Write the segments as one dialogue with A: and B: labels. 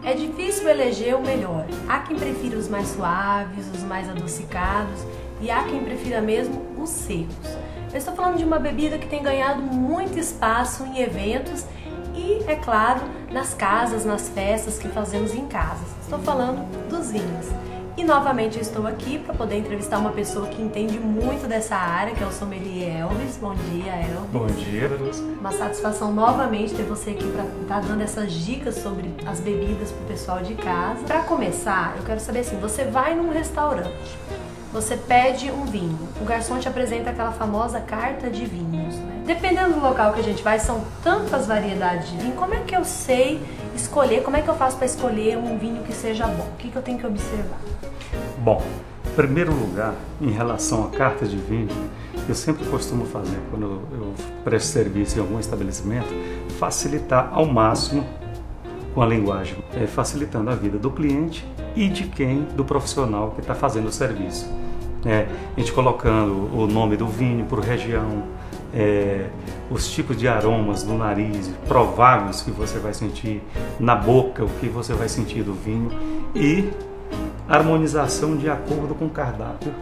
A: É difícil eleger o melhor. Há quem prefira os mais suaves, os mais adocicados e há quem prefira mesmo os secos. Eu estou falando de uma bebida que tem ganhado muito espaço em eventos e, é claro, nas casas, nas festas que fazemos em casa. Estou falando dos vinhos. E novamente eu estou aqui para poder entrevistar uma pessoa que entende muito dessa área, que é o sommelier Elvis. Bom dia, Elvis.
B: Bom dia, Luz.
A: Uma satisfação novamente ter você aqui para estar dando essas dicas sobre as bebidas para o pessoal de casa. Para começar, eu quero saber assim, você vai num restaurante, você pede um vinho, o garçom te apresenta aquela famosa carta de vinhos, né? Dependendo do local que a gente vai, são tantas variedades de vinho, como é que eu sei escolher, como é que eu faço para escolher um vinho que seja bom? O que eu tenho que observar?
B: Bom, em primeiro lugar, em relação à carta de vinho, eu sempre costumo fazer, quando eu presto serviço em algum estabelecimento, facilitar ao máximo com a linguagem, facilitando a vida do cliente e do profissional que está fazendo o serviço. A gente colocando o nome do vinho por região, os tipos de aromas do nariz, prováveis que você vai sentir na boca, o que você vai sentir do vinho e harmonização de acordo com o cardápio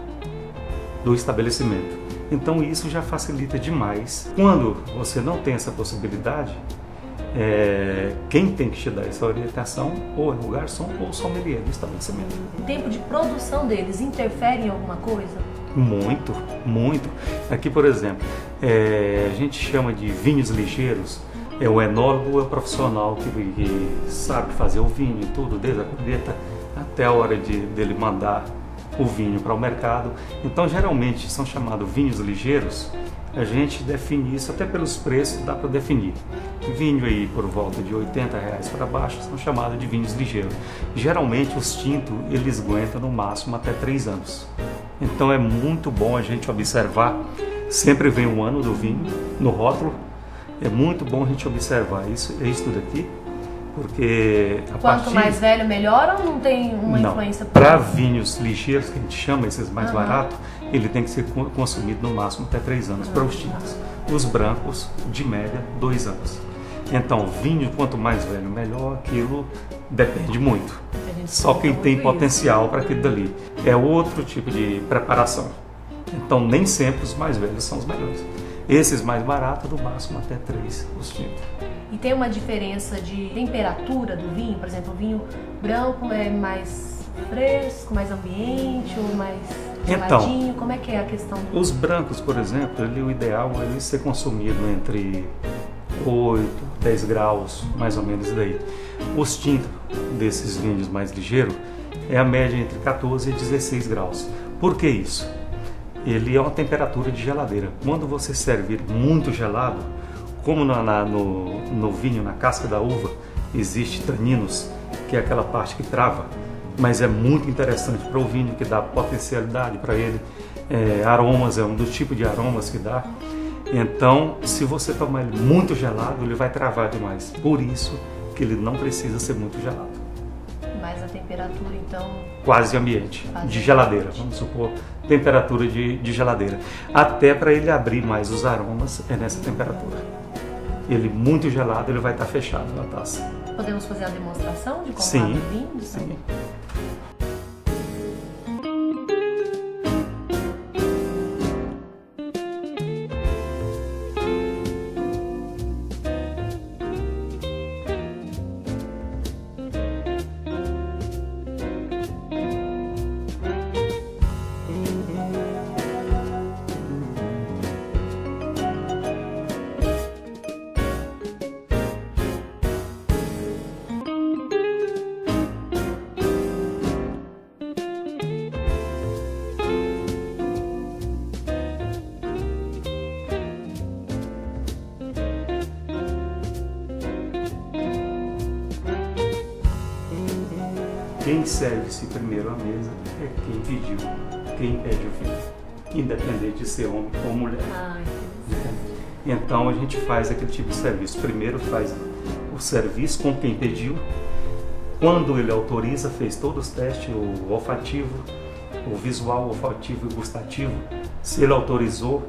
B: do estabelecimento. Então isso já facilita demais. Quando você não tem essa possibilidade, quem tem que te dar essa orientação ou é o garçom ou o sommelier do estabelecimento.
A: O tempo de produção deles interfere em alguma coisa?
B: Muito, muito. Aqui, por exemplo, a gente chama de vinhos ligeiros. O enólogo é o profissional que sabe fazer o vinho e tudo, desde a colheita até a hora dele mandar o vinho para o mercado. Então, geralmente, são chamados vinhos ligeiros. A gente define isso, até pelos preços dá para definir. Vinho aí por volta de R$80 para baixo são chamados de vinhos ligeiros. Geralmente os tintos eles aguentam no máximo até 3 anos. Então é muito bom a gente observar, sempre vem o ano do vinho no rótulo, é muito bom a gente observar isso daqui, porque
A: Quanto mais velho melhor ou não tem uma influência?
B: Para vinhos ligeiros, que a gente chama esses mais baratos, ele tem que ser consumido no máximo até 3 anos para os tintos. Os brancos, de média, 2 anos. Então, vinho, quanto mais velho, melhor, aquilo depende muito. Só quem tem potencial para aquilo dali. É outro tipo de preparação. Então, nem sempre os mais velhos são os melhores. Esses mais baratos, no máximo até 3, os tintos.
A: E tem uma diferença de temperatura do vinho? Por exemplo, o vinho branco é mais fresco, mais ambiente ou mais geladinho? Então, como é que é a questão?
B: Os brancos, por exemplo, o ideal é ele ser consumido entre 8, 10 graus, mais ou menos daí. Os tintos desses vinhos mais ligeiros é a média entre 14 e 16 graus. Por que isso? Ele é uma temperatura de geladeira. Quando você servir muito gelado, como no vinho, na casca da uva, existe taninos, que é aquela parte que trava, mas é muito interessante para o vinho, que dá potencialidade para ele. Aromas, é um dos tipos de aromas que dá. Então, se você tomar ele muito gelado, ele vai travar demais. Por isso que ele não precisa ser muito gelado.
A: Mas a temperatura, então...
B: Quase ambiente, de geladeira, vamos supor, temperatura de geladeira. Até para ele abrir mais os aromas, é nessa temperatura. Ele muito gelado, ele vai estar fechado na taça.
A: Podemos fazer a demonstração de como
B: sim,
A: abre o vinho?
B: Sim. Quem serve-se primeiro à mesa é quem pediu, quem pede o vinho, independente de ser homem ou mulher. Então a gente faz aquele tipo de serviço. Primeiro faz o serviço com quem pediu. Quando ele autoriza, fez todos os testes, o olfativo, o visual, o olfativo e o gustativo. Se ele autorizou,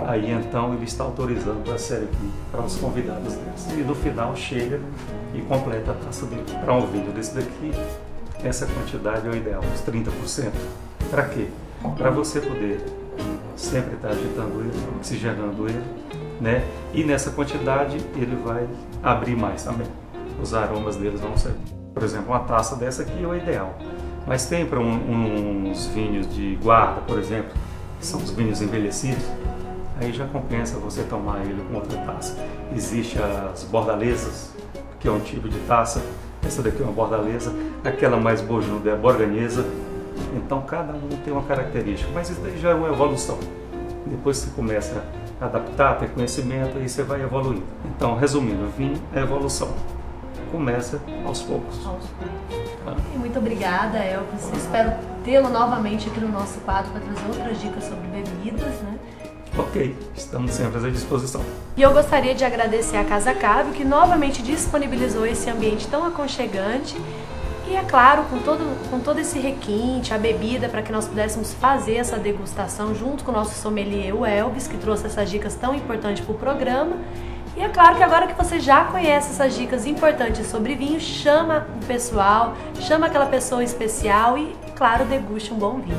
B: aí então ele está autorizando para servir para os convidados deles. E no final chega e completa a taça dele. Para um vinho desse daqui, essa quantidade é o ideal, uns 30%. Para quê? Para você poder sempre estar agitando ele, oxigenando ele, né? E nessa quantidade ele vai abrir mais também. Os aromas deles vão ser. Por exemplo, uma taça dessa aqui é o ideal. Mas tem para uns vinhos de guarda, por exemplo, que são os vinhos envelhecidos, aí já compensa você tomar ele com outra taça. Existe as bordalesas, que é um tipo de taça. Essa daqui é uma bordalesa, aquela mais bojuda é a borgonhesa. Então cada um tem uma característica, mas isso daí já é uma evolução. Depois você começa a adaptar, ter conhecimento, aí você vai evoluindo. Então, resumindo, vinho é evolução. Começa aos poucos.
A: Muito obrigada, Elvis. Espero tê-lo novamente aqui no nosso quadro para trazer outras dicas sobre bebidas, né?
B: Ok, estamos sempre à disposição.
A: E eu gostaria de agradecer a Casa Cávio, que novamente disponibilizou esse ambiente tão aconchegante e, é claro, com todo esse requinte, a bebida, para que nós pudéssemos fazer essa degustação junto com o nosso sommelier, o Elvis, que trouxe essas dicas tão importantes para o programa. E é claro que agora que você já conhece essas dicas importantes sobre vinho, chama o pessoal, chama aquela pessoa especial e, claro, deguste um bom vinho.